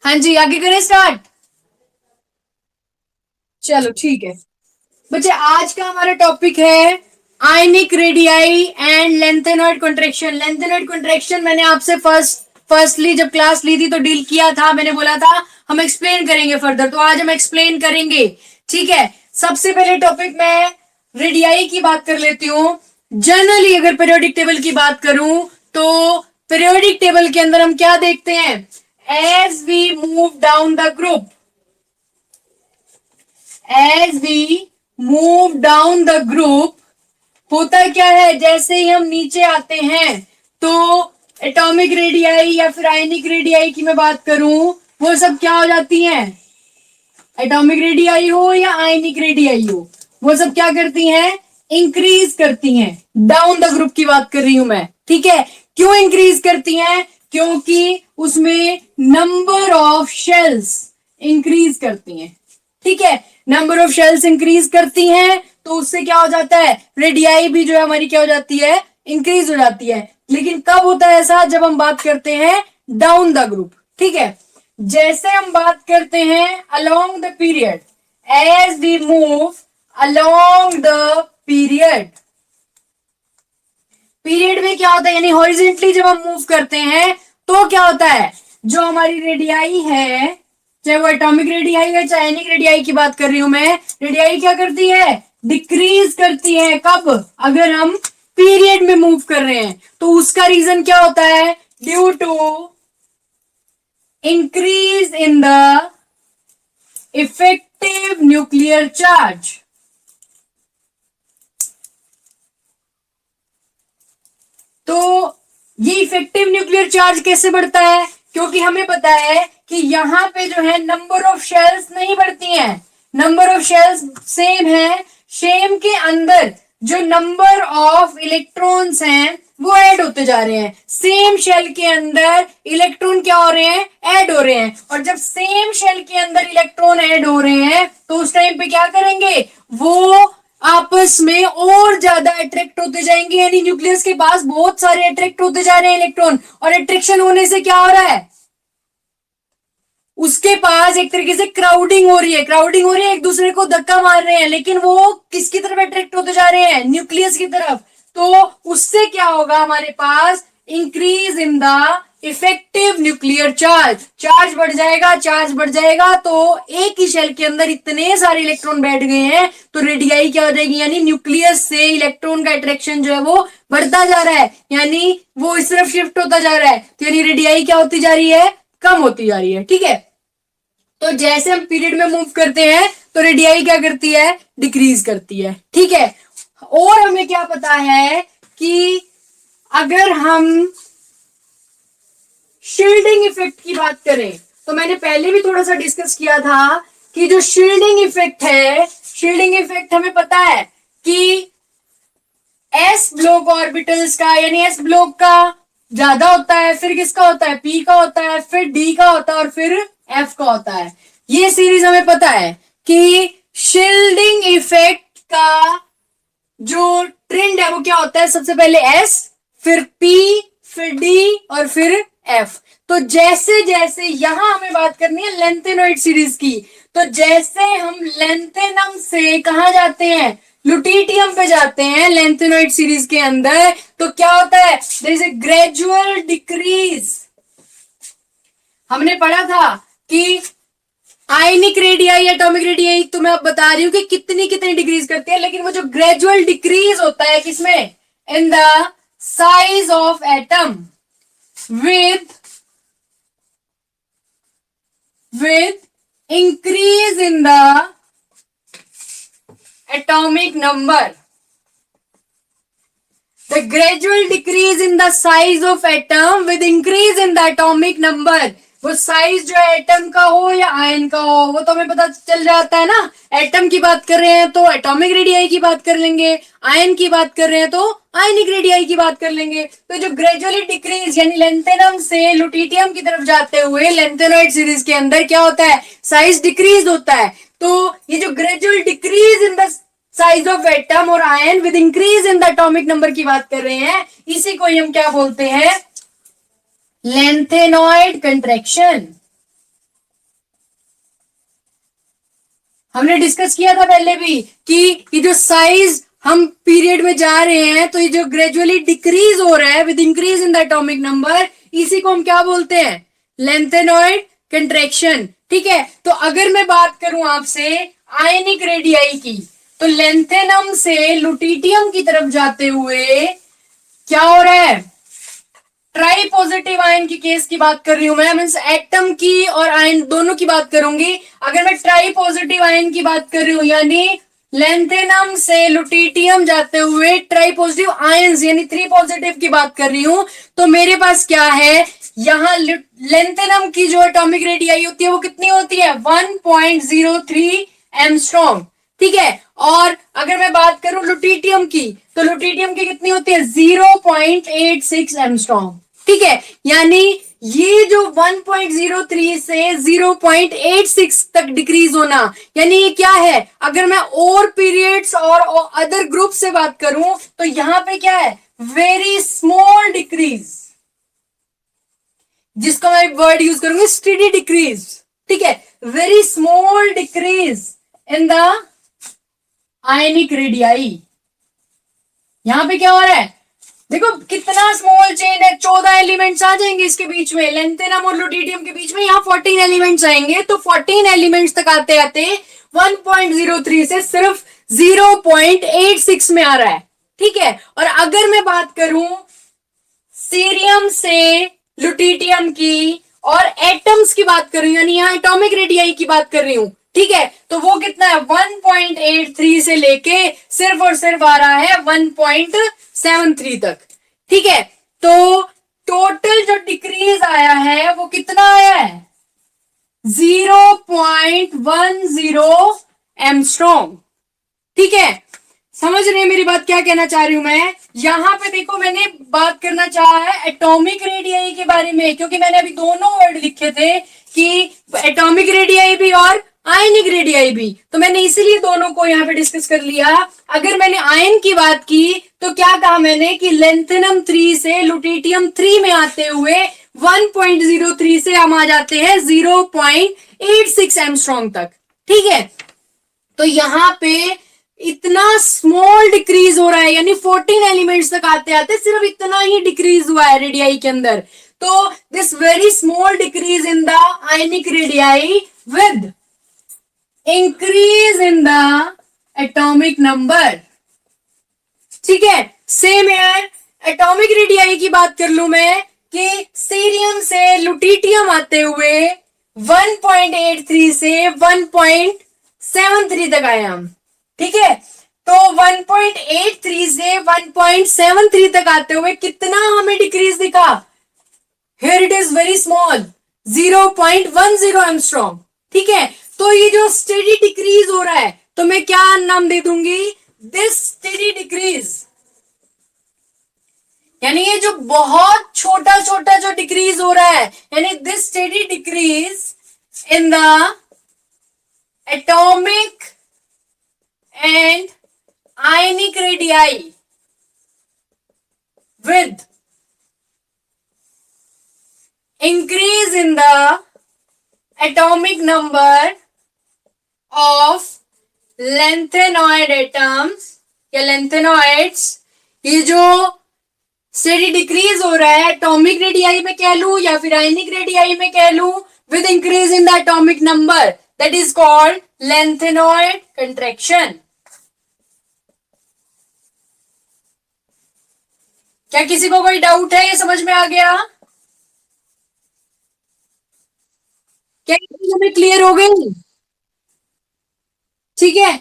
हाँ जी, आगे करें स्टार्ट। चलो ठीक है बच्चे, आज का हमारा टॉपिक है ionic radii and lanthanoid contraction. Lanthanoid contraction मैंने आपसे फर्स्टली जब क्लास ली थी तो डील किया था। मैंने बोला था हम एक्सप्लेन करेंगे फर्दर, तो आज हम एक्सप्लेन करेंगे। ठीक है, सबसे पहले टॉपिक में रेडियाई की बात कर लेती हूँ। जनरली अगर पीरियोडिक टेबल की बात करूं तो पीरियोडिक टेबल के अंदर हम क्या देखते हैं, as we move down the group, as we move down the group, होता क्या है, जैसे ही हम नीचे आते हैं तो एटॉमिक रेडियाई या फिर आयनिक रेडियाई की मैं बात करूं, वो सब क्या हो जाती हैं, एटॉमिक रेडियाई हो या आयनिक रेडियाई हो, वो सब क्या करती हैं, इंक्रीज करती हैं। डाउन द ग्रुप की बात कर रही हूं मैं। ठीक है, क्यों इंक्रीज करती हैं, क्योंकि उसमें नंबर ऑफ शेल्स इंक्रीज करती हैं। ठीक है, नंबर ऑफ शेल्स इंक्रीज करती हैं तो उससे क्या हो जाता है, रेडियाई भी जो है हमारी क्या हो जाती है, इंक्रीज हो जाती है। लेकिन कब होता है ऐसा, जब हम बात करते हैं डाउन द ग्रुप। ठीक है, जैसे हम बात करते हैं along the period, as we move along the period, period में क्या होता है, यानी हॉरिजेंटली जब हम मूव करते हैं तो क्या होता है, जो हमारी रेडियाई है, चाहे वो एटॉमिक रेडियाई है चाहे आयनिक रेडियाई की बात कर रही हूं मैं, रेडियाई क्या करती है, डिक्रीज करती है। कब, अगर हम पीरियड में मूव कर रहे हैं तो उसका रीजन क्या होता है, due to increase in the effective nuclear charge. तो ये इफेक्टिव न्यूक्लियर चार्ज कैसे बढ़ता है, क्योंकि हमें पता है कि यहां पे जो है नंबर ऑफ शेल्स नहीं बढ़ती हैं, नंबर ऑफ शेल्स सेम है, सेम के अंदर जो नंबर ऑफ इलेक्ट्रॉन्स हैं वो ऐड होते जा रहे हैं। सेम शेल के अंदर इलेक्ट्रॉन क्या हो रहे हैं, ऐड हो रहे हैं। और जब सेम शेल के अंदर इलेक्ट्रॉन ऐड हो रहे हैं तो उस टाइम पे क्या करेंगे, वो आपस में और ज्यादा अट्रैक्ट होते जाएंगे, यानी न्यूक्लियस के पास बहुत सारे अट्रैक्ट होते जा रहे हैं इलेक्ट्रॉन, और अट्रैक्शन होने से क्या हो रहा है, उसके पास एक तरीके से क्राउडिंग हो रही है, क्राउडिंग हो रही है, एक दूसरे को धक्का मार रहे हैं, लेकिन वो किसकी तरफ अट्रैक्ट होते जा रहे हैं, न्यूक्लियस की तरफ। तो उससे क्या होगा, हमारे पास increase in the effective nuclear charge, charge बढ़ जाएगा, चार्ज बढ़ जाएगा तो एक ही शेल के अंदर इतने सारे इलेक्ट्रॉन बैठ गए हैं तो रेडियाई क्या हो जाएगी, यानी न्यूक्लियस से इलेक्ट्रॉन का अट्रैक्शन जो है वो बढ़ता जा रहा है, यानी वो इस तरफ शिफ्ट होता जा रहा है, तो यानी रेडियाई क्या होती जा रही है, कम होती जा रही है। ठीक है, तो जैसे हम पीरियड में मूव करते हैं तो रेडियाई क्या करती है, डिक्रीज करती है। ठीक है, और हमें क्या पता है कि अगर हम शील्डिंग इफेक्ट की बात करें तो मैंने पहले भी थोड़ा सा डिस्कस किया था कि जो शील्डिंग इफेक्ट है, शील्डिंग इफेक्ट हमें पता है कि एस ब्लॉक ऑर्बिटल्स का, यानी एस ब्लॉक का ज्यादा होता है, फिर किसका होता है, पी का होता है, फिर डी का होता है और फिर एफ का होता है। ये सीरीज हमें पता है कि शील्डिंग इफेक्ट का जो ट्रेंड है वो क्या होता है, सबसे पहले एस, फिर पी, फिर डी और फिर एफ। तो जैसे जैसे यहां हमें बात करनी है लेंथेनॉइड सीरीज की, तो जैसे हम लेंथेनम से कहा जाते हैं, लुटीटियम पे जाते हैं लेंथेनॉइड सीरीज के अंदर, तो क्या होता है, there is a gradual decrease. हमने पढ़ा था कि आयनिक रेडियाई, एटॉमिक रेडियाई तो मैं अब बता रही हूं कि कितनी कितनी डिक्रीज करती है, लेकिन वो जो ग्रेजुअल डिक्रीज होता है किसमें, इन the size of atom with increase in the atomic number, the gradual decrease in the size of atom with increase in the atomic number। वो साइज जो है एटम का हो या आयन का हो वो तो हमें पता चल जाता है ना। एटम की बात कर रहे हैं तो एटॉमिक रेडियाई की बात कर लेंगे, आयन की बात कर रहे हैं तो आयनिक रेडियाई की बात कर लेंगे। तो जो ग्रेजुअली डिक्रीज यानी लेंथेनम से लुटीटियम की तरफ जाते हुए लेंथेनॉइड सीरीज के अंदर क्या होता है, साइज डिक्रीज होता है। तो ये जो gradual decrease in the size of atom और ion with increase in the atomic number की बात कर रहे हैं, इसी को हम क्या बोलते हैं, लेंथेनॉइड कंट्रैक्शन। हमने डिस्कस किया था पहले भी कि ये जो साइज हम पीरियड में जा रहे हैं, तो ये जो ग्रेजुअली डिक्रीज हो रहा है with increase in the atomic number, इसी को हम क्या बोलते हैं? Lanthanoid contraction. ठीक है, तो अगर मैं बात करूं आपसे आयनिक रेडियाई की, तो लेंथेनम से लुटिटियम की तरफ जाते हुए क्या हो रहा है? ट्राई पॉजिटिव आयन की केस की बात कर रही हूं मैं, मीन्स एटम की और आयन दोनों की बात करूंगी। अगर मैं ट्राई पॉजिटिव आयन की बात कर रही हूं, यानी लेंथेनम से लुटिटियम जाते हुए ट्राई पॉजिटिव आयंस यानी 3 पॉजिटिव की बात कर रही हूं, तो मेरे पास क्या है? यहां लेंथेनम की जो एटॉमिक रेडियाई होती है वो कितनी होती है? 1.03 एंगस्ट्रॉम। ठीक है, और अगर मैं बात करूं लुटिटियम की, तो लुटिटियम की कितनी होती है? 0.86 एंगस्ट्रॉम। ठीक है, यानी ये जो 1.03 से 0.86 तक डिक्रीज होना, यानी ये क्या है? अगर मैं और पीरियड्स और अदर ग्रुप से बात करूं, तो यहां पे क्या है? वेरी स्मॉल डिक्रीज, जिसका मैं वर्ड यूज करूंगी स्टेडी डिक्रीज। ठीक है, very small decrease in the ionic radii. यहां पे क्या हो रहा है? देखो कितना स्मॉल चेन है, 14 एलिमेंट्स आ जाएंगे इसके बीच में, लेंथेनम और लुटिटियम के बीच में यहाँ 14 एलिमेंट्स आएंगे, तो 14 एलिमेंट्स तक आते आते 1.03 से सिर्फ 0.86 में आ रहा है। ठीक है, और अगर मैं बात करूं सीरियम से लुटिटियम की और एटम्स की बात कर रही हूं, यानी यहाँ एटॉमिक रेडियाई की बात कर रही हूं, ठीक है, तो वो कितना है? 1.83 से लेके सिर्फ और सिर्फ आ रहा है 1.73 तक। ठीक है, तो टोटल जो डिक्रीज आया है वो कितना आया है? 0.10 एमस्ट्रॉन्ग। ठीक है, समझ रहे हैं मेरी बात? क्या कहना चाह रही हूं मैं? यहां पे देखो मैंने बात करना चाहा है एटॉमिक रेडियाई के बारे में, क्योंकि मैंने अभी दोनों वर्ड लिखे थे कि एटॉमिक रेडियाई भी और आयनिक रेडियाई भी, तो मैंने इसीलिए दोनों को यहां पे डिस्कस कर लिया। अगर मैंने आयन की बात की तो क्या कहा मैंने कि लेंथेनम 3 से लुटिटियम 3 में आते हुए 1.03 से हम आ जाते हैं 0.86 एमस्ट्रॉन्ग तक। ठीक है, तो यहां पे इतना स्मॉल डिक्रीज हो रहा है, यानी 14 एलिमेंट्स तक आते आते सिर्फ इतना ही डिक्रीज हुआ है रेडियाई के अंदर। तो this very small decrease in the ionic radii with increase in the atomic number. ठीक है, सेम यार एटॉमिक रेडियाई की बात कर लू मैं कि सीरियम से लुटिटियम आते हुए 1.83 से 1.73 तक आए हम। ठीक है, तो 1.83 से 1.73 तक आते हुए कितना हमें डिक्रीज दिखा? Here it is very small, 0.10 angstrom. ठीक है, तो ये जो स्टेडी डिक्रीज हो रहा है, तो मैं क्या नाम दे दूंगी? दिस स्टेडी डिक्रीज, यानी ये जो बहुत छोटा छोटा जो डिक्रीज हो रहा है, यानी this steady decrease in the atomic and ionic radii with increase in the atomic number of lengthenoid atoms या lengthenoids, ये जो स्टेडी डिक्रीज हो रहा है एटॉमिक रेडियाई में कह लू या फिर आयनिक रेडियाई में कह लू, with increase in the atomic number, that is called lengthenoid contraction। क्या किसी को कोई डाउट है? ये समझ में आ गया? क्या हमें क्लियर हो गई? ठीक है,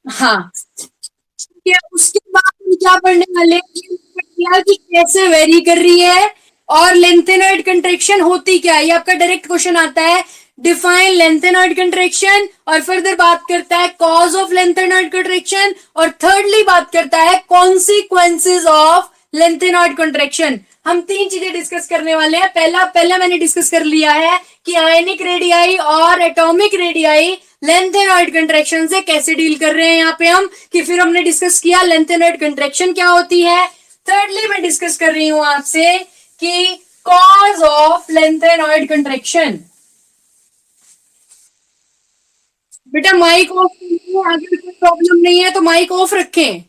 हाँ, ठीक है, उसके बाद हम क्या पढ़ने वाले हैं कि कैसे वेरी कर रही है और लेंथेनॉइड कंट्रैक्शन होती क्या है। ये आपका डायरेक्ट क्वेश्चन आता है, डिफाइन लेंथेनॉइड कंट्रैक्शन, और फर्दर बात करता है कॉज ऑफ लेंथेनॉइड कंट्रैक्शन, और थर्डली बात करता है कॉन्सिक्वेंसेज ऑफ लेंथेनॉइड कंट्रैक्शन। हम 3 चीजें डिस्कस करने वाले हैं। पहला मैंने डिस्कस कर लिया है कि आयनिक रेडियाई और एटॉमिक रेडियाई लेंथेनॉइड कंट्रैक्शन से कैसे डील कर रहे हैं यहाँ पे हम, कि फिर हमने डिस्कस किया लेंथेनॉइड कंट्रैक्शन क्या होती है। थर्डली मैं डिस्कस कर रही हूं आपसे कि कॉज ऑफ लेंथेनॉइड कंट्रैक्शन। बेटा माइक ऑफ, अगर कोई प्रॉब्लम नहीं है तो माइक ऑफ रखें।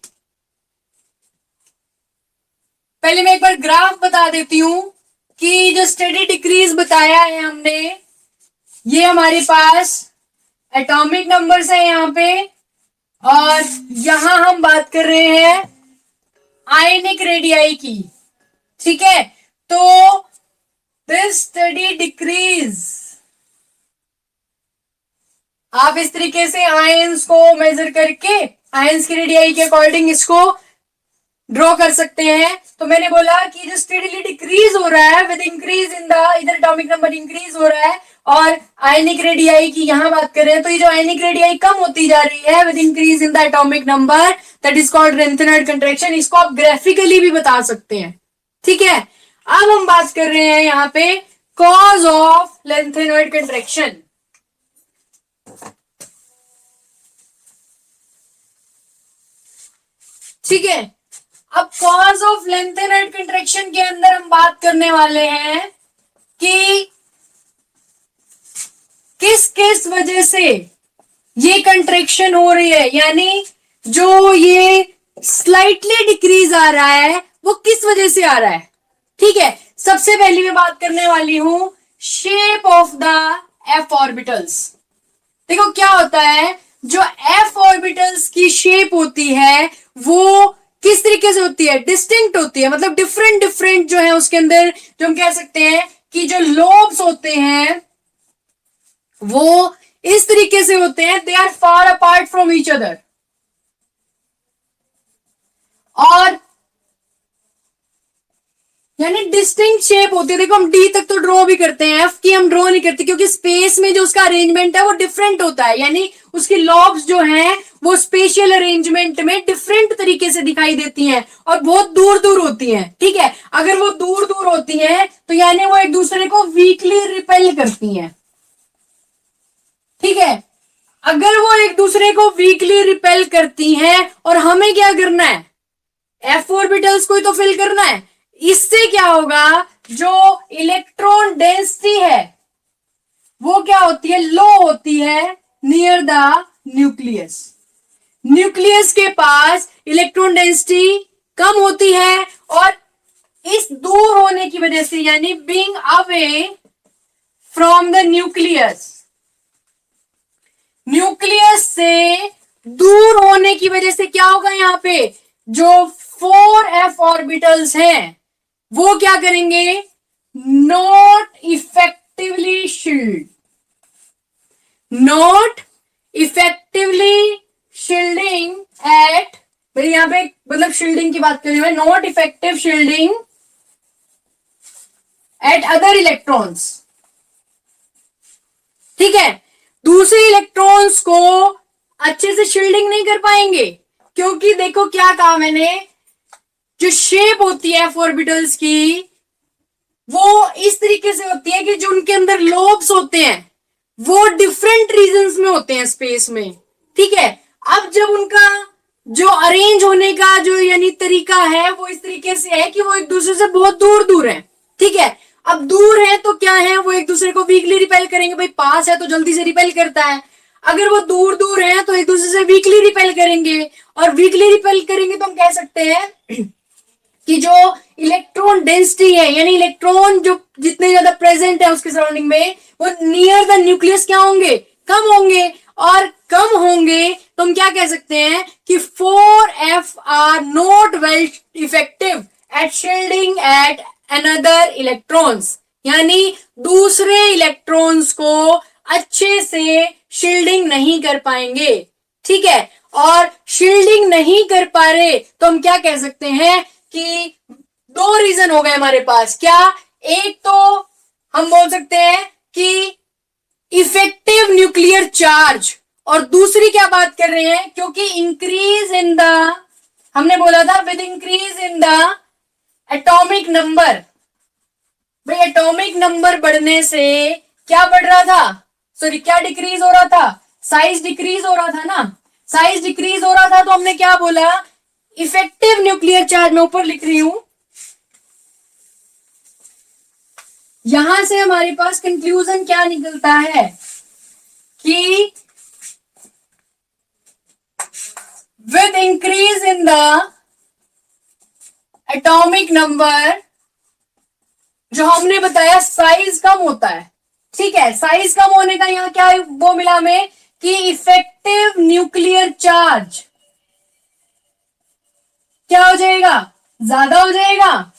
पहले मैं एक बार ग्राफ बता देती हूं कि जो स्टडी डिक्रीज बताया है हमने, ये हमारे पास एटॉमिक नंबर्स है यहाँ पे, और यहां हम बात कर रहे हैं आयनिक रेडियाई की। ठीक है, तो दिस स्टडी डिक्रीज, आप इस तरीके से आयंस को मेजर करके आयंस की रेडियाई के अकॉर्डिंग इसको ड्रॉ कर सकते हैं। तो मैंने बोला कि जो स्टेडीली डिक्रीज हो रहा है विद इंक्रीज इन द, इधर एटॉमिक नंबर इंक्रीज हो रहा है, और आयनिक रेडियाई की यहां बात कर रहे हैं, तो ये जो आयनिक रेडियाई कम होती जा रही है with increase in the atomic number, that is called lanthanoid contraction. इसको आप ग्राफिकली भी बता सकते हैं। ठीक है, अब हम बात कर रहे हैं यहाँ पे कॉज ऑफ लेंथेनॉइड कंट्रैक्शन। ठीक है, अब कॉज ऑफ लेंथेनॉइड कंट्रैक्शन के अंदर हम बात करने वाले हैं कि किस किस वजह से ये कंट्रैक्शन हो रही है, यानी जो ये स्लाइटली डिक्रीज आ रहा है वो किस वजह से आ रहा है। ठीक है, सबसे पहली मैं बात करने वाली हूं shape of the F orbitals. देखो क्या होता है, जो एफ ऑर्बिटल्स की शेप होती है वो किस तरीके से होती है, डिस्टिंक्ट होती है, मतलब डिफरेंट डिफरेंट जो है उसके अंदर, जो हम कह सकते हैं कि जो लोब्स होते हैं वो इस तरीके से होते हैं, they are far apart from each other. और यानी डिस्टिंक्ट शेप होती है। देखो हम डी तक तो ड्रॉ भी करते हैं, एफ की हम ड्रॉ नहीं करते क्योंकि स्पेस में जो उसका अरेंजमेंट है वो डिफरेंट होता है, यानी उसकी लॉब्स जो हैं वो स्पेशियल अरेंजमेंट में डिफरेंट तरीके से दिखाई देती हैं और बहुत दूर दूर होती हैं। ठीक है, अगर वो दूर दूर होती हैं तो यानी वो एक दूसरे को वीकली रिपेल करती हैं। ठीक है, अगर वो एक दूसरे को वीकली रिपेल करती हैं और हमें क्या करना है, एफ ऑर्बिटल्स को ही तो फिल करना है, इससे क्या होगा, जो इलेक्ट्रॉन डेंसिटी है वो क्या होती है, लो होती है नियर द न्यूक्लियस। न्यूक्लियस के पास इलेक्ट्रॉन डेंसिटी कम होती है और इस दूर होने की वजह से, यानी being away from the nucleus, nucleus से दूर होने की वजह से क्या होगा, यहां पे जो 4f ऑर्बिटल्स हैं वो क्या करेंगे, not effectively shield, not effectively shielding at, मेरे यहां पे मतलब शील्डिंग की बात करें मैं, not effective shielding at other electrons. ठीक है, दूसरे इलेक्ट्रॉन्स को अच्छे से शील्डिंग नहीं कर पाएंगे, क्योंकि देखो क्या कहा मैंने, जो शेप होती है ऑर्बिटल्स की वो इस तरीके से होती है कि जो उनके अंदर लोब्स होते हैं वो डिफरेंट रीजन्स में होते हैं स्पेस में। ठीक है, अब जब उनका जो अरेंज होने का जो यानी तरीका है वो इस तरीके से है कि वो एक दूसरे से बहुत दूर दूर है। ठीक है, अब दूर है तो क्या है, वो एक दूसरे को वीकली रिपेल करेंगे, भाई पास है तो जल्दी से रिपेल करता है, अगर वो दूर दूर है तो एक दूसरे से वीकली रिपेल करेंगे, और वीकली रिपेल करेंगे तो हम कह सकते हैं कि जो इलेक्ट्रॉन डेंसिटी है, यानी इलेक्ट्रॉन जो जितने ज्यादा प्रेजेंट है उसके सराउंडिंग में, वो नियर द न्यूक्लियस क्या होंगे, कम होंगे, और कम होंगे तो हम क्या कह सकते हैं कि 4f are not well effective at shielding at another electrons, यानी दूसरे इलेक्ट्रॉन्स को अच्छे से शील्डिंग नहीं कर पाएंगे। ठीक है, और शील्डिंग नहीं कर पा रहे तो हम क्या कह सकते हैं कि दो रीजन हो गए हमारे पास, क्या, एक तो हम बोल सकते हैं कि इफेक्टिव न्यूक्लियर चार्ज, और दूसरी क्या बात कर रहे हैं, क्योंकि इंक्रीज इन द, हमने बोला था with increase in the atomic number, भाई एटॉमिक नंबर बढ़ने से क्या बढ़ रहा था, सॉरी क्या डिक्रीज हो रहा था, साइज डिक्रीज हो रहा था ना, साइज डिक्रीज हो रहा था, तो हमने क्या बोला, इफेक्टिव न्यूक्लियर चार्ज, मैं ऊपर लिख रही हूं, यहां से हमारे पास कंक्लूजन क्या निकलता है कि with increase in the atomic number, जो हमने बताया साइज कम होता है, ठीक है, साइज कम होने का यहाँ क्या वो मिला हमें कि इफेक्टिव न्यूक्लियर चार्ज क्या हो जाएगा, ज्यादा हो जाएगा,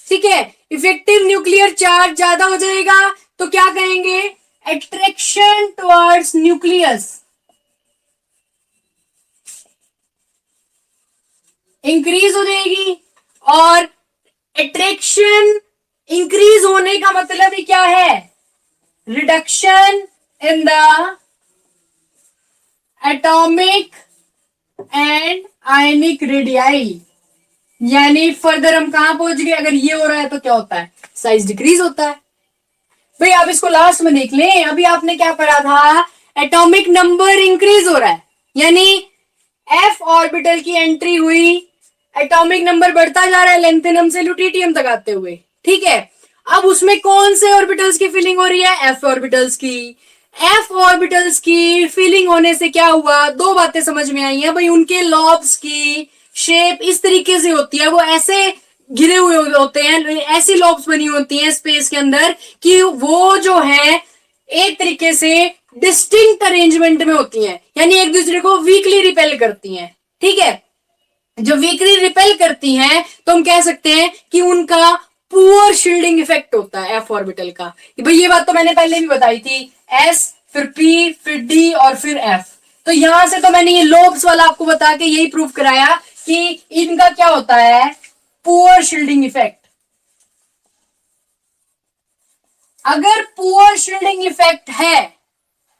ठीक है, इफेक्टिव न्यूक्लियर चार्ज ज्यादा हो जाएगा, तो क्या कहेंगे, अट्रैक्शन टुवर्ड्स न्यूक्लियस इंक्रीज हो जाएगी, और अट्रैक्शन इंक्रीज होने का मतलब ही क्या है, reduction in the atomic and ionic radii, यानी फर्दर हम कहां पहुंच गए, अगर ये हो रहा है तो क्या होता है, साइज डिक्रीज होता है। भाई आप इसको लास्ट में देख लें, अभी आपने क्या पढ़ा था, एटॉमिक नंबर इंक्रीज हो रहा है, यानी एफ ऑर्बिटल की एंट्री हुई, एटॉमिक नंबर बढ़ता जा रहा है लेंथेनम से ल्यूटिटियम तक आते हुए, ठीक है, अब उसमें कौन से ऑर्बिटल्स की फिलिंग हो रही है, एफ ऑर्बिटल्स की। एफ ऑर्बिटल्स की फिलिंग होने से क्या हुआ, दो बातें समझ में आई हैं भाई, उनके लॉब्स की शेप इस तरीके से होती है, वो ऐसे घिरे हुए होते हैं, ऐसी लॉब्स बनी होती हैं स्पेस के अंदर कि वो जो है एक तरीके से डिस्टिंक्ट अरेंजमेंट में होती हैं, यानी एक दूसरे को वीकली रिपेल करती हैं, ठीक है, जो वीकली रिपेल करती हैं तो हम कह सकते हैं कि उनका पुअर शील्डिंग इफेक्ट होता है एफ ऑर्बिटल का। भाई ये बात तो मैंने पहले भी बताई थी, एस फिर पी फिर डी और फिर एफ, तो यहां से तो मैंने ये लोब्स वाला आपको बता के यही प्रूव कराया कि इनका क्या होता है, पुअर शील्डिंग इफेक्ट। अगर पुअर शील्डिंग इफेक्ट है,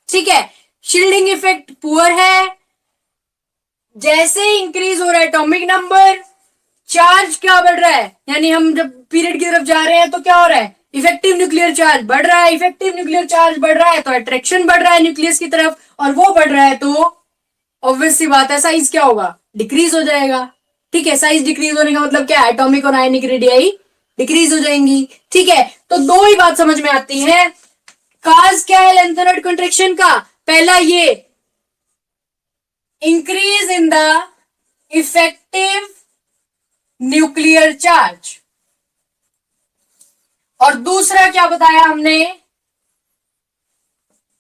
ठीक है, शील्डिंग इफेक्ट पुअर है, जैसे इंक्रीज हो रहा है एटॉमिक नंबर, चार्ज क्या बढ़ रहा है, यानी हम जब पीरियड की तरफ जा रहे हैं तो क्या हो रहा है, इफेक्टिव न्यूक्लियर चार्ज बढ़ रहा है, इफेक्टिव न्यूक्लियर चार्ज बढ़ रहा है तो अट्रैक्शन बढ़ रहा है न्यूक्लियस की तरफ, और वो बढ़ रहा है तो ऑब्वियस सी बात है साइज क्या होगा, डिक्रीज हो जाएगा, ठीक है, साइज डिक्रीज होने का मतलब क्या है, एटॉमिक और आयनिक रेडियाई डिक्रीज हो जाएंगी, ठीक है, तो दो ही बात समझ में आती है, काज क्या है लेंथेनॉइड कंट्रैक्शन का, पहला ये increase in the effective nuclear charge, और दूसरा क्या बताया हमने,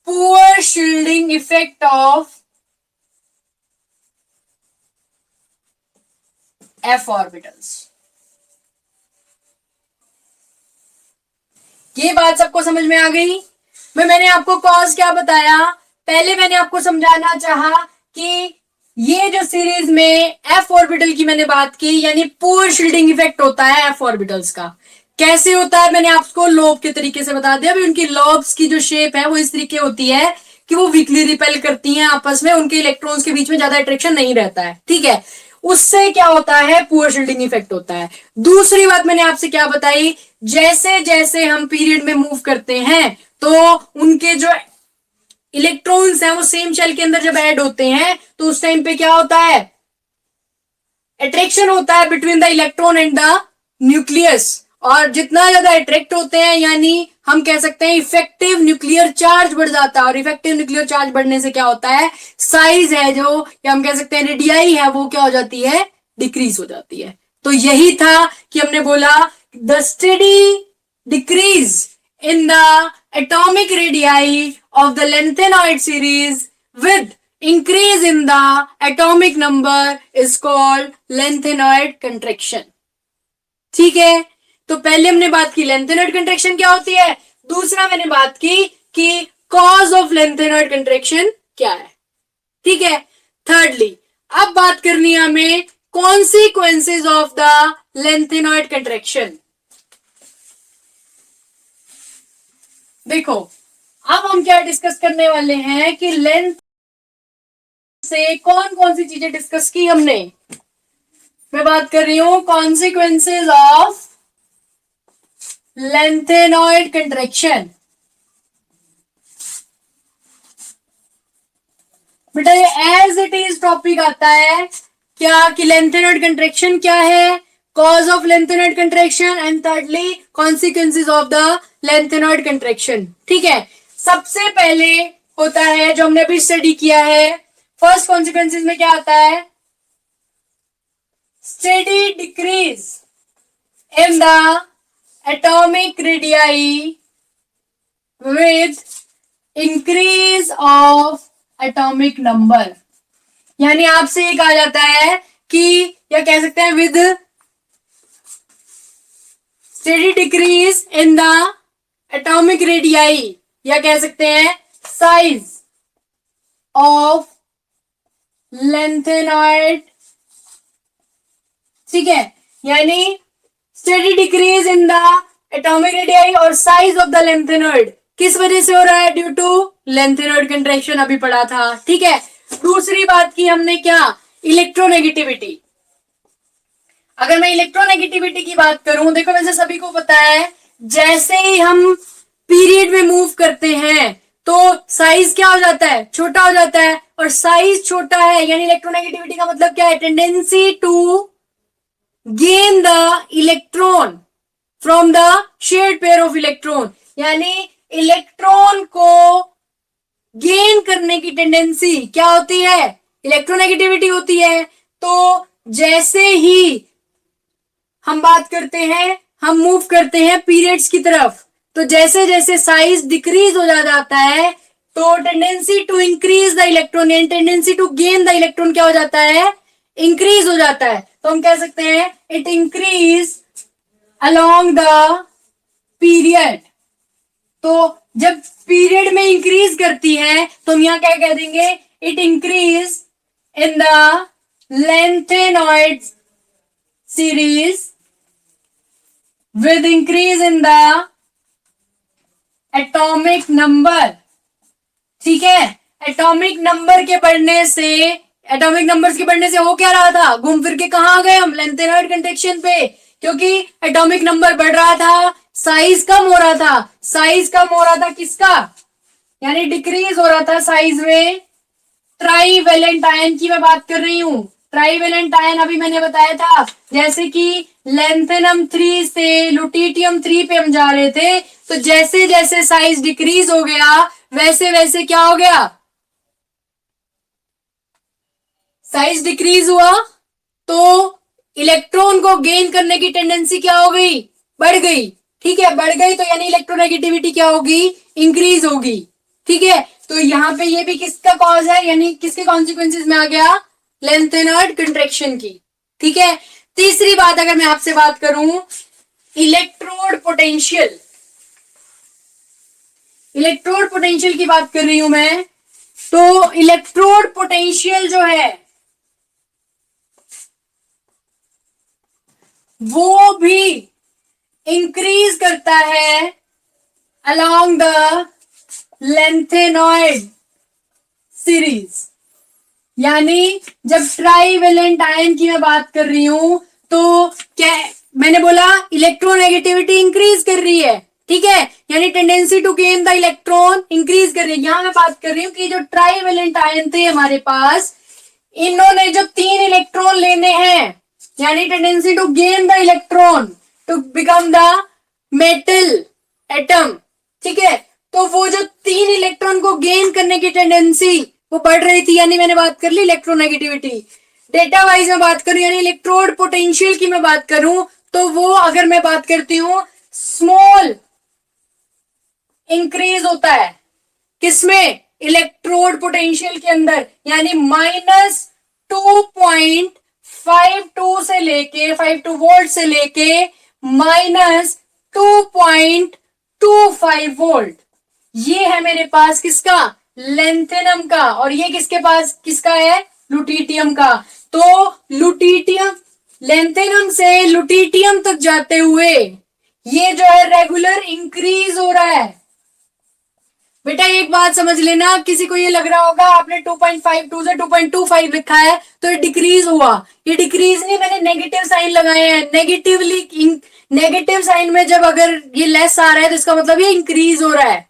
poor shielding effect of F orbitals. ये बात सबको समझ में आ गई। मैंने आपको कॉज क्या बताया, पहले मैंने आपको समझाना चाहा कि ये जो सीरीज में एफ ऑर्बिटल की मैंने बात की, यानी पुअर शील्डिंग इफेक्ट होता है एफ ऑर्बिटल्स का, कैसे होता है मैंने आपको लोब के तरीके से बता दिया, उनकी लॉब्स की जो शेप है वो इस तरीके होती है कि वो वीकली रिपेल करती हैं आपस में, उनके इलेक्ट्रॉन्स के बीच में ज्यादा अट्रैक्शन नहीं रहता है, ठीक है, उससे क्या होता है, पुअर शील्डिंग इफेक्ट होता है। दूसरी बात मैंने आपसे क्या बताई, जैसे जैसे हम पीरियड में मूव करते हैं तो उनके जो इलेक्ट्रॉन्स हैं वो सेम शेल के अंदर जब ऐड होते हैं तो उस टाइम पे क्या होता है, अट्रैक्शन होता है between the electron and the nucleus, और जितना ज्यादा अट्रैक्ट होते हैं यानी हम कह सकते हैं इफेक्टिव न्यूक्लियर चार्ज बढ़ जाता है, और इफेक्टिव न्यूक्लियर चार्ज बढ़ने से क्या होता है, साइज है जो, या हम कह सकते हैं रेडियाई है वो क्या हो जाती है, डिक्रीज हो जाती है। तो यही था कि हमने बोला the steady decrease in the atomic radii of the lanthanide series with increase in the atomic number is called lanthanoid contraction। ठीक है, तो पहले हमने बात की lanthanide contraction क्या होती है, दूसरा मैंने बात की कि cause of lanthanide contraction क्या है, ठीक है, thirdly अब बात करनी है हमें consequences of the lanthanide contraction। देखो अब हम क्या डिस्कस करने वाले हैं कि लेंथ से कौन कौन सी चीजें डिस्कस की हमने, मैं बात कर रही हूं कॉन्सिक्वेंसेज ऑफ लेंथेनॉइड कंट्रैक्शन। बेटा ये एज इट इज टॉपिक आता है क्या कि लेंथेनॉइड कंट्रैक्शन क्या है, cause of lengthenoid contraction and thirdly consequences of the lengthenoid contraction। ठीक है, सबसे पहले होता है जो हमने अभी स्टडी किया है, फर्स्ट कॉन्सिक्वेंसेस में क्या आता है, steady decrease in the atomic radii with increase of atomic number. यानी आपसे ये कहा जाता है कि, या कह सकते हैं with steady decrease in the atomic radii, या कह सकते हैं साइज ऑफ लेंथेनॉइड। ठीक है, यानी steady decrease in the atomic radii और साइज ऑफ द लेंथेनॉइड किस वजह से हो रहा है? ड्यू टू लेंथेनॉइड कंट्रैक्शन, अभी पढ़ा था। ठीक है, दूसरी बात की हमने क्या? इलेक्ट्रोनेगेटिविटी। अगर मैं इलेक्ट्रोनेगेटिविटी की बात करूं, देखो वैसे सभी को पता है जैसे ही हम पीरियड में मूव करते हैं तो साइज क्या हो जाता है? छोटा हो जाता है, और साइज छोटा है यानी इलेक्ट्रोनेगेटिविटी का मतलब क्या है? Tendency to gain the electron from the shared pair of electron, यानी इलेक्ट्रॉन को गेन करने की टेंडेंसी क्या होती है? इलेक्ट्रोनेगेटिविटी होती है। तो जैसे ही हम बात करते हैं, हम मूव करते हैं पीरियड्स की तरफ, तो जैसे जैसे साइज डिक्रीज हो जाता है तो tendency to increase the electron and tendency to gain the electron क्या हो जाता है? इंक्रीज हो जाता है। तो हम कह सकते हैं it increase along the period. तो जब पीरियड में इंक्रीज करती है तो हम यहां क्या कह देंगे? It increase in the lanthanoid series with increase in the atomic number। ठीक है, एटॉमिक नंबर के बढ़ने से, एटॉमिक नंबर्स के बढ़ने से हो क्या रहा था? घूम फिर के कहां आ गए हम? लेंथेनॉइड कंट्रैक्शन पे, क्योंकि एटॉमिक नंबर बढ़ रहा था, साइज कम हो रहा था। साइज कम हो रहा था किसका? यानी डिक्रीज हो रहा था साइज में ट्राईवेलेंट आयन की मैं बात कर रही हूं। ट्राईवेलेंट आयन अभी मैंने बताया था, जैसे कि लेंथेनम 3 से लुटिटियम 3 पे हम जा रहे थे, तो जैसे जैसे साइज डिक्रीज हो गया वैसे वैसे क्या हो गया? साइज डिक्रीज हुआ तो इलेक्ट्रॉन को गेन करने की टेंडेंसी क्या हो गई? बढ़ गई। ठीक है, बढ़ गई तो यानी इलेक्ट्रोनेगेटिविटी क्या होगी? इंक्रीज होगी। ठीक है, तो यहां पे ये भी किसका कॉज है, यानी किसके कॉन्सिक्वेंसेस में आ गया? लेंथेनॉइड कंट्रैक्शन की। ठीक है, तीसरी बात अगर मैं आपसे बात करूं, इलेक्ट्रोड पोटेंशियल। इलेक्ट्रोड पोटेंशियल की बात कर रही हूं मैं, तो इलेक्ट्रोड पोटेंशियल जो है वो भी इंक्रीज करता है अलोंग द लेंथेनॉइड सीरीज। यानी जब ट्राईवेलेंट आयन की मैं बात कर रही हूं तो क्या मैंने बोला? इलेक्ट्रोनेगेटिविटी इंक्रीज कर रही है। ठीक है, यानी tendency to gain the electron increase कर रही है। यहां मैं बात कर रही हूं कि जो ट्राईवेलेंट आयन थे हमारे पास, इन्होंने जो 3 इलेक्ट्रॉन लेने हैं, यानी tendency to gain the electron to become the metal atom. ठीक है, तो वो जो 3 इलेक्ट्रॉन को गेन करने की टेंडेंसी वो बढ़ रही थी, यानी मैंने बात कर ली इलेक्ट्रोनेगेटिविटी। डेटा वाइज में बात करूं, यानी इलेक्ट्रोड पोटेंशियल की मैं बात करूं, तो वो अगर मैं बात करती हूं स्मॉल इंक्रीज होता है किसमें? इलेक्ट्रोड पोटेंशियल के अंदर, यानी -2.52 से लेके 52 वोल्ट से लेके -2.25 वोल्ट। ये है मेरे पास किसका? लेंथेनम का। और ये किसके पास किसका है? लुटिटियम का। तो लुटिटियम, लेंथेनम से लुटिटियम तक जाते हुए ये जो है रेगुलर इंक्रीज हो रहा है। बेटा एक बात समझ लेना, किसी को ये लग रहा होगा आपने 2.52 से 2.25 लिखा है तो ये डिक्रीज हुआ। ये डिक्रीज नहीं, मैंने नेगेटिव साइन लगाए हैं। नेगेटिव साइन में जब अगर ये लेस आ रहा है तो इसका मतलब ये इंक्रीज हो रहा है।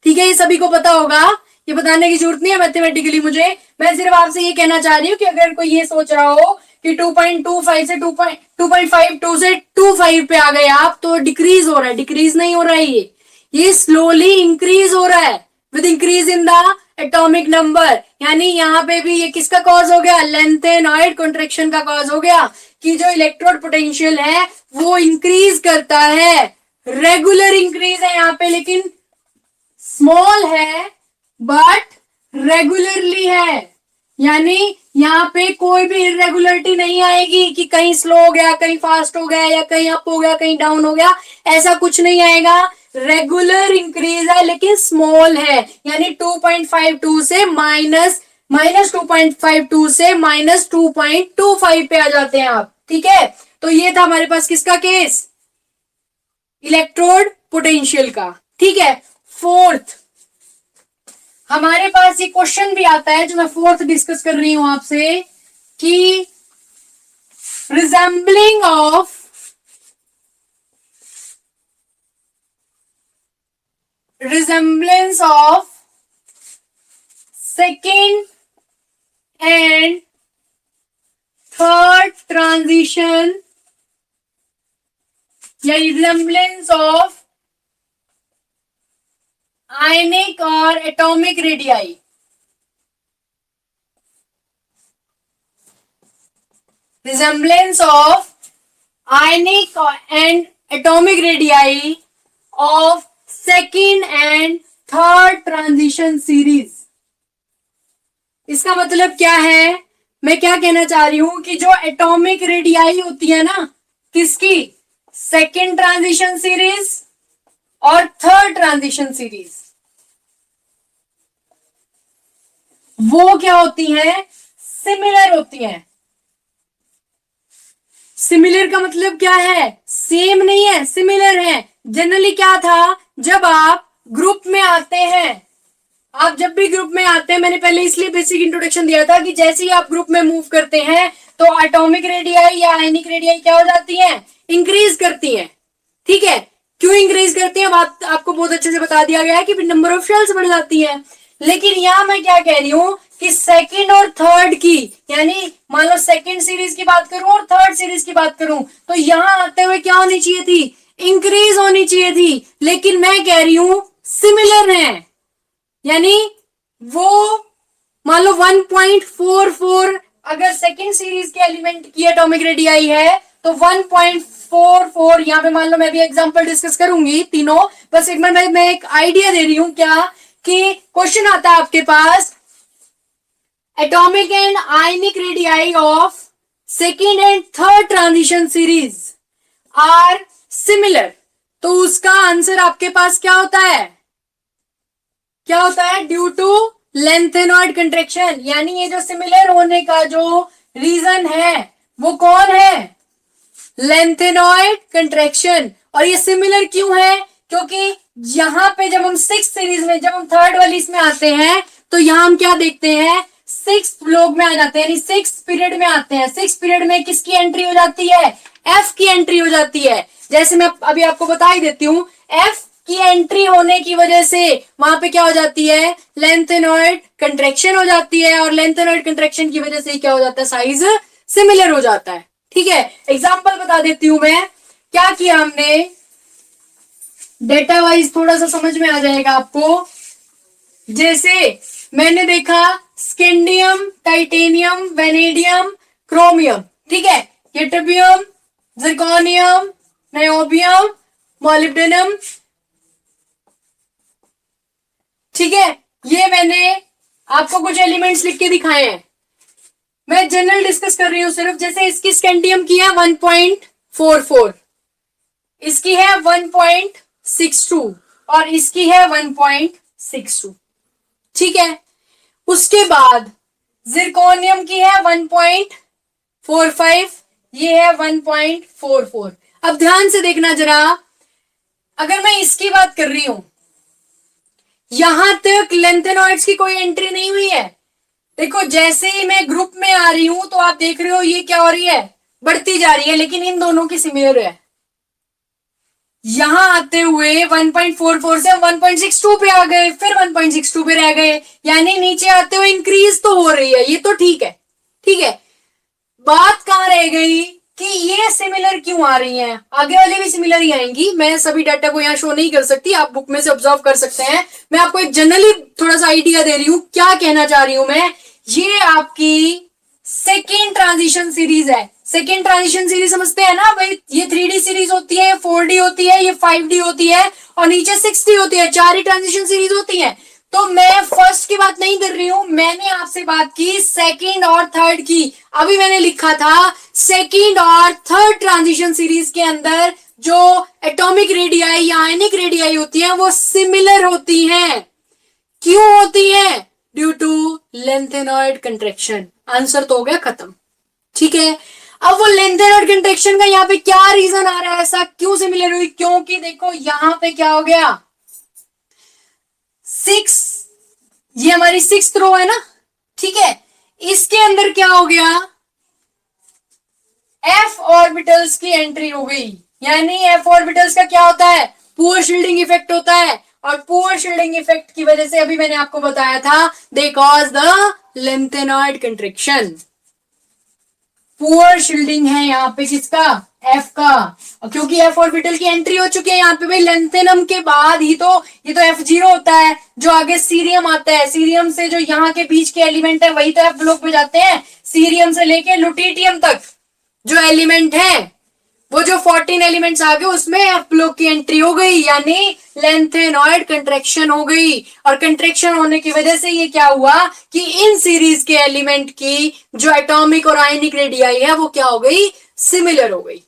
ठीक है, ये सभी को पता होगा, ये बताने की जरूरत नहीं है मैथमेटिकली मुझे। मैं सिर्फ आपसे ये कहना चाह रही हूँ कि अगर कोई ये सोच रहा हो कि 2.25 से 2.52 से 25 पे आ गए आप, तो डिक्रीज हो रहा है। डिक्रीज नहीं हो रहा है, ये स्लोली इंक्रीज हो रहा है with increase in the atomic number. यानी यहाँ पे भी ये किसका कॉज हो गया? लेंथेनॉइड कंट्रैक्शन का कॉज हो गया। कि जो इलेक्ट्रोड पोटेंशियल है वो इंक्रीज करता है, रेगुलर इंक्रीज है यहाँ पे, लेकिन स्मॉल है बट रेगुलरली है, यानी यहाँ पे कोई भी इरेगुलरिटी नहीं आएगी कि कहीं स्लो हो गया, कहीं फास्ट हो गया, या कहीं अप हो गया, कहीं डाउन हो गया, ऐसा कुछ नहीं आएगा। रेगुलर इंक्रीज है लेकिन स्मॉल है, यानी 2.52 से माइनस 2.52 से -2.25 पे आ जाते हैं आप। ठीक है, तो ये था हमारे पास किसका केस, इलेक्ट्रोड पोटेंशियल का। ठीक है, फोर्थ हमारे पास ये क्वेश्चन भी आता है जो मैं फोर्थ डिस्कस कर रही हूं आपसे, कि resembling of second and third transition, या रिजेंबलेंस ऑफ आयनिक और atomic radii. Resemblance of ionic and atomic radii of second and third transition series. इसका मतलब क्या है, मैं क्या कहना चाह रही हूं कि जो एटॉमिक रेडियाई होती है ना, किसकी, सेकेंड ट्रांजिशन सीरीज और थर्ड ट्रांजिशन सीरीज, वो क्या होती हैं, सिमिलर होती हैं। सिमिलर का मतलब क्या है, सेम नहीं है, सिमिलर है। जनरली क्या था, जब आप ग्रुप में आते हैं, आप जब भी ग्रुप में आते हैं, मैंने पहले इसलिए बेसिक इंट्रोडक्शन दिया था कि जैसे ही आप ग्रुप में मूव करते हैं तो एटॉमिक रेडियाई या आयनिक रेडियाई क्या हो जाती हैं, इंक्रीज करती हैं। ठीक है, क्यों इंक्रीज करती है, बात आपको बहुत अच्छे से बता दिया गया है कि नंबर ऑफ शेल्स बढ़ जाती है। लेकिन यहां मैं क्या कह रही हूं कि सेकंड और थर्ड की, यानी मान लो सेकंड सीरीज की बात करूं और थर्ड सीरीज की बात करूं, तो यहां आते हुए क्या होनी चाहिए थी, इंक्रीज होनी चाहिए थी, लेकिन मैं कह रही हूं सिमिलर है, यानी वो मान लो 1.44 अगर सेकंड सीरीज के एलिमेंट की एटॉमिक रेडियाई है तो 1.44, यहां पे मान लो मैं भी एग्जांपल डिस्कस करूंगी तीनों, बस एक मिनट मैं एक आइडिया दे रही हूं क्या, कि क्वेश्चन आता है आपके पास atomic and ionic radii of second and third transition series are similar, तो उसका आंसर आपके पास क्या होता है, क्या होता है, ड्यू टू लेंथेनॉइड कंट्रैक्शन। यानी ये जो सिमिलर होने का जो रीजन है वो कौन है, लेंथेनॉइड कंट्रैक्शन। और ये सिमिलर क्यों है, क्योंकि यहां पे जब हम सिक्स सीरीज में, जब हम थर्ड वाली इसमें आते हैं तो यहां हम क्या देखते हैं, सिक्स लोग में आ जाते हैं, यानी सिक्स पीरियड में आते हैं। सिक्स पीरियड में किसकी एंट्री हो जाती है, एफ की एंट्री हो जाती है। जैसे मैं अभी आपको बता ही देती हूं, एफ की एंट्री होने की वजह से वहां पे क्या हो जाती है, लेंथेनॉइड कंट्रैक्शन हो जाती है, और लेंथेनॉइड कंट्रैक्शन की वजह से क्या हो जाता है, साइज सिमिलर हो जाता है। ठीक है, एग्जांपल बता देती हूं मैं, क्या किया हमने, डेटा वाइज थोड़ा सा समझ में आ जाएगा आपको। जैसे मैंने देखा स्कैंडियम, टाइटेनियम, वेनेडियम, क्रोमियम, ठीक है, यट्टरबियम, जिरकोनियम, नायोबियम, मॉलिब्डेनम, ठीक है, ये मैंने आपको कुछ एलिमेंट्स लिख के दिखाए हैं। मैं जनरल डिस्कस कर रही हूं सिर्फ, जैसे इसकी स्कैंडियम की है 1.44, इसकी है 1.62 और इसकी है 1.62, ठीक है। उसके बाद जिरकोनियम की है 1.45, ये है 1.44। अब ध्यान से देखना जरा, अगर मैं इसकी बात कर रही हूं, यहां तक लेंथेनॉइड्स की कोई एंट्री नहीं हुई है। देखो जैसे ही मैं ग्रुप में आ रही हूं तो आप देख रहे हो ये क्या हो रही है, बढ़ती जा रही है, लेकिन इन दोनों की सिमिलर है। यहां आते हुए 1.44 से 1.62 पे आ गए, फिर 1.62 पे रह गए, यानी नीचे आते हुए इंक्रीज तो हो रही है, ये तो ठीक है। ठीक है, बात कहां रह गई कि ये सिमिलर क्यों आ रही हैं, आगे वाली भी सिमिलर ही आएंगी। मैं सभी डाटा को यहां शो नहीं कर सकती, आप बुक में से ऑब्जर्व कर सकते हैं। मैं आपको एक जनरली थोड़ा सा आइडिया दे रही हूं, क्या कहना चाह रही हूं मैं, ये आपकी सेकेंड ट्रांजिशन सीरीज है। सेकेंड ट्रांजिशन सीरीज समझते हैं ना भाई, ये 3D सीरीज होती है, 4D होती है, ये 5D होती है और नीचे 6D होती है, 4 ही ट्रांजिशन सीरीज होती है। तो मैं फर्स्ट की बात नहीं कर रही हूं, मैंने आपसे बात की सेकंड और थर्ड की। अभी मैंने लिखा था सेकंड और थर्ड ट्रांजिशन सीरीज के अंदर जो एटॉमिक रेडियाई या आयनिक रेडियाई होती है वो सिमिलर होती हैं। क्यों होती है? Due to lanthanoid contraction. Answer तो हो गया खत्म, ठीक है। अब वो लेंथेनॉइड कंट्रैक्शन का यहाँ पे क्या रीजन आ रहा है, ऐसा क्यों सिमिलर हुई? क्योंकि देखो यहां पे क्या हो गया, 6, ये हमारी 6th रो है ना, ठीक है। इसके अंदर क्या हो गया, एफ ऑर्बिटल्स की एंट्री हो गई। यानी एफ ऑर्बिटल्स का क्या होता है, पुअर शील्डिंग इफेक्ट होता है। और पुअर शील्डिंग इफेक्ट की वजह से अभी मैंने आपको बताया था they cause the lanthanoid contraction. Poor shielding है यहाँ पे किसका, एफ का। और क्योंकि एफ ऑर्बिटल की एंट्री हो चुकी है यहाँ पे भाई, लेंथेनम के बाद ही तो ये तो F0 होता है, जो आगे सीरियम आता है, सीरियम से जो यहाँ के बीच के एलिमेंट है वही तो एफ ब्लॉक पे जाते हैं। सीरियम से लेके लुटेटियम तक जो एलिमेंट है, वो जो 14 एलिमेंट्स आ गए उसमें एफ ब्लॉक की एंट्री हो गई, यानी लेंथेनॉइड कंट्रैक्शन हो गई। और कंट्रैक्शन होने की वजह से ये क्या हुआ कि इन सीरीज के एलिमेंट की जो एटॉमिक और आयनिक रेडियाई है वो क्या हो गई, सिमिलर हो गई।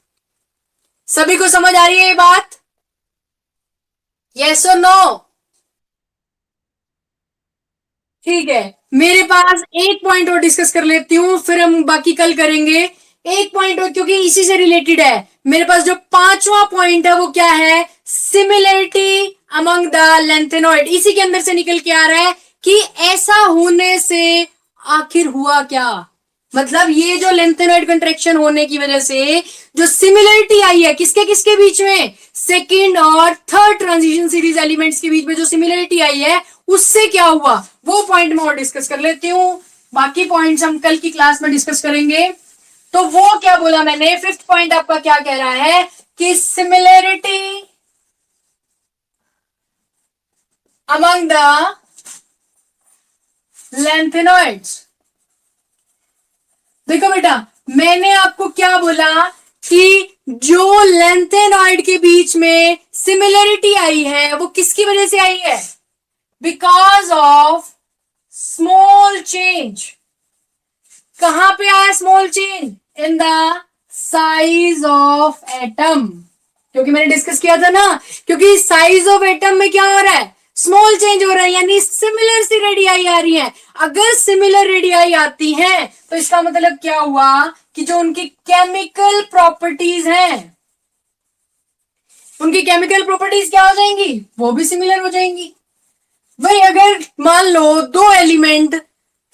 सभी को समझ आ रही है ये बात? यस और नो? ठीक है, मेरे पास एक पॉइंट और डिस्कस कर लेती हूँ, फिर हम बाकी कल करेंगे। एक पॉइंट और, क्योंकि इसी से रिलेटेड है। मेरे पास जो पांचवा पॉइंट है वो क्या है, सिमिलरिटी अमंग द लेंथेनॉइड। इसी के अंदर से निकल के आ रहा है कि ऐसा होने से आखिर हुआ क्या। मतलब ये जो लेंथेनॉइड कंट्रैक्शन होने की वजह से जो सिमिलरिटी आई है किसके किसके बीच में, सेकेंड और थर्ड ट्रांजिशन सीरीज एलिमेंट्स के बीच में जो सिमिलरिटी आई है उससे क्या हुआ, वो पॉइंट मैं और डिस्कस कर लेती हूँ। बाकी पॉइंट्स हम कल की क्लास में डिस्कस करेंगे। तो वो क्या बोला मैंने, फिफ्थ पॉइंट आपका क्या कह रहा है कि सिमिलरिटी अमंग द लेंथेनॉइड्स। देखो बेटा, मैंने आपको क्या बोला कि जो लेंथेनॉइड के बीच में सिमिलरिटी आई है वो किसकी वजह से आई है, बिकॉज ऑफ स्मॉल चेंज। कहां पे आया small change, in the size of atom. क्योंकि मैंने डिस्कस किया था ना, क्योंकि साइज ऑफ एटम में क्या हो रहा है, स्मॉल चेंज हो रहा है, यानी सिमिलर सी रेडियाई आ रही है। अगर सिमिलर रेडियाई आती है तो इसका मतलब क्या हुआ कि जो उनकी केमिकल प्रॉपर्टीज हैं, उनकी केमिकल प्रॉपर्टीज क्या हो जाएंगी, वो भी सिमिलर हो जाएंगी। भाई अगर मान लो दो एलिमेंट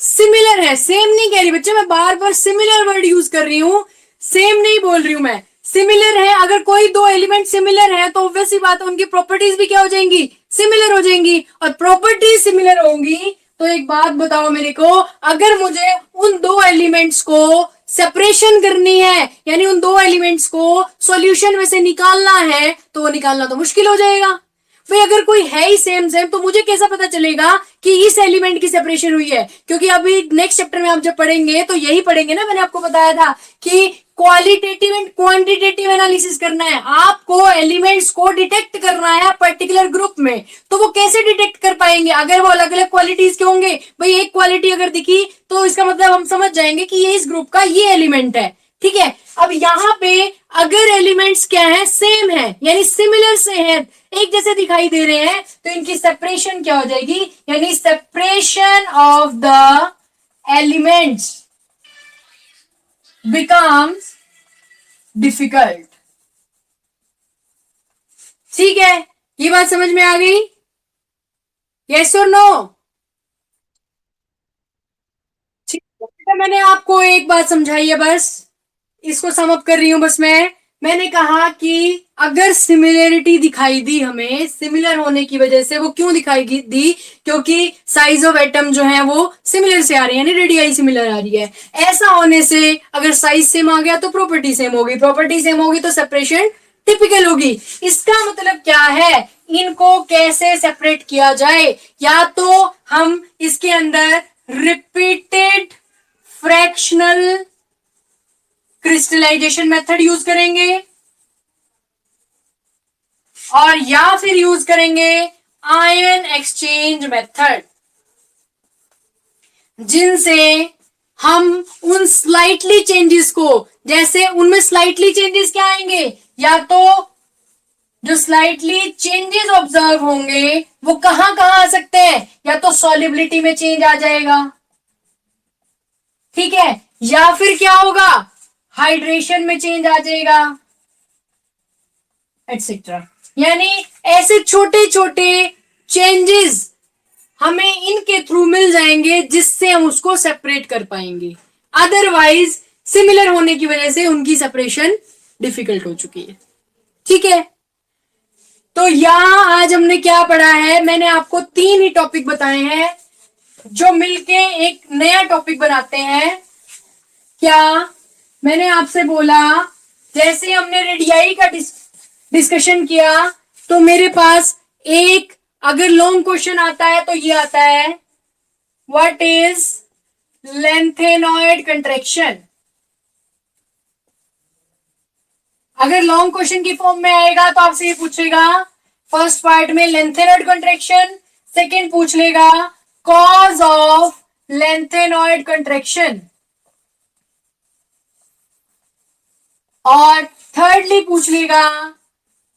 सिमिलर है, सेम नहीं कह रही बच्चे, मैं बार बार सिमिलर वर्ड यूज कर रही हूं, सेम नहीं बोल रही हूं मैं, सिमिलर है। अगर कोई दो एलिमेंट सिमिलर है तो ऑब्वियस सी बात है उनकी प्रॉपर्टीज भी क्या हो जाएंगी, सिमिलर हो जाएंगी। और प्रॉपर्टीज सिमिलर होंगी तो एक बात बताओ मेरे को, अगर मुझे उन दो एलिमेंट्स को सेपरेशन करनी है, यानी उन दो एलिमेंट्स को सॉल्यूशन में से निकालना है, तो वो निकालना तो मुश्किल हो जाएगा। भाई अगर कोई है ही सेम सेम तो मुझे कैसा पता चलेगा कि इस एलिमेंट की सेपरेशन हुई है। क्योंकि अभी नेक्स्ट चैप्टर में आप जब पढ़ेंगे तो यही पढ़ेंगे ना, मैंने आपको बताया था कि क्वालिटेटिव एंड क्वांटिटेटिव एनालिसिस करना है, आपको एलिमेंट्स को डिटेक्ट करना है पर्टिकुलर ग्रुप में। तो वो कैसे डिटेक्ट कर पाएंगे, अगर वो अलग अलग क्वालिटीज के होंगे। भाई एक क्वालिटी अगर दिखी तो इसका मतलब हम समझ जाएंगे कि ये इस ग्रुप का ये एलिमेंट है, ठीक है। अब यहाँ पे अगर एलिमेंट्स क्या है, सेम है, यानी सिमिलर से हैं, एक जैसे दिखाई दे रहे हैं, तो इनकी सेपरेशन क्या हो जाएगी, यानी separation of the elements becomes difficult. ठीक है, ये बात समझ में आ गई, यस और नो? ठीक है, मैंने आपको एक बात समझाई है, बस इसको सम अप कर रही हूं बस मैंने कहा कि अगर सिमिलरिटी दिखाई दी हमें, सिमिलर होने की वजह से, वो क्यों दिखाई दी, क्योंकि साइज ऑफ एटम जो है वो सिमिलर से आ रही है, यानी रेडियाई सिमिलर आ रही है। ऐसा होने से अगर साइज सेम आ गया तो प्रॉपर्टी सेम होगी, प्रॉपर्टी सेम होगी तो सेपरेशन टिपिकल होगी। इसका मतलब क्या है, इनको कैसे सेपरेट किया जाए, या तो हम इसके अंदर repeated fractional crystallization method use करेंगे और या फिर यूज करेंगे आयन एक्सचेंज मेथड, जिनसे हम उन स्लाइटली चेंजेस को, जैसे उनमें स्लाइटली चेंजेस क्या आएंगे, या तो जो स्लाइटली चेंजेस ऑब्जर्व होंगे वो कहां कहां आ सकते हैं, या तो सॉल्युबिलिटी में चेंज आ जाएगा, ठीक है, या फिर क्या होगा, हाइड्रेशन में चेंज आ जाएगा, एटसेट्रा। यानी ऐसे छोटे छोटे चेंजेस हमें इनके थ्रू मिल जाएंगे जिससे हम उसको सेपरेट कर पाएंगे, अदरवाइज सिमिलर होने की वजह से उनकी सेपरेशन डिफिकल्ट हो चुकी है, ठीक है। तो यहां आज हमने क्या पढ़ा है, मैंने आपको 3 ही टॉपिक बताए हैं जो मिलके एक नया टॉपिक बनाते हैं। क्या मैंने आपसे बोला, जैसे हमने रेडियाई का डिस्कशन किया, तो मेरे पास एक अगर लॉन्ग क्वेश्चन आता है तो ये आता है, व्हाट इज लेंथेनॉइड कंट्रैक्शन। अगर लॉन्ग क्वेश्चन की फॉर्म में आएगा तो आपसे ये पूछेगा फर्स्ट पार्ट में लेंथेनॉइड कंट्रैक्शन, सेकंड पूछ लेगा कॉज ऑफ लेंथेनॉइड कंट्रैक्शन, और थर्डली पूछ लेगा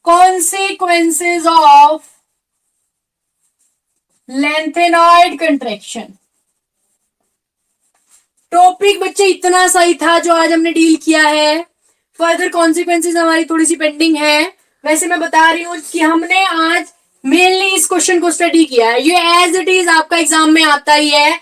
consequences of lanthanoid contraction. Topic बच्चे इतना सही था जो आज हमने डील किया है, फर्दर कॉन्सिक्वेंसेज हमारी थोड़ी सी पेंडिंग है। वैसे मैं बता रही हूं कि हमने आज मेनली इस क्वेश्चन को स्टडी किया है, ये एज इट इज आपका एग्जाम में आता ही है,